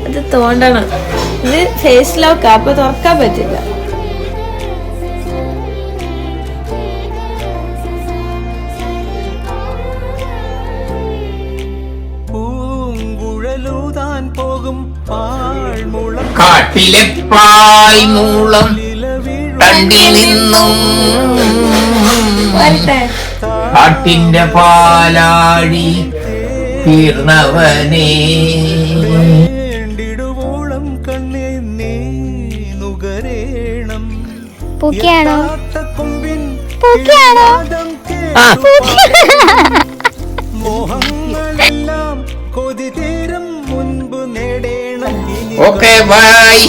അത് തോണ്ടണം. ഇത് ഫേസ് ലോക്കാ, അപ്പൊ തുറക്കാൻ പറ്റില്ല. കാട്ടിലെ പാൽമൂളം കണ്ടിൽ നിന്നും കാട്ടിന്റെ പാലാഴി തീർന്നവനേ പൂക്കയാണോ? പൂക്കയാണോ? മോഹങ്ങളെല്ലാം കൊതി തീരും മുൻപ് നേടേണം. Okay bye.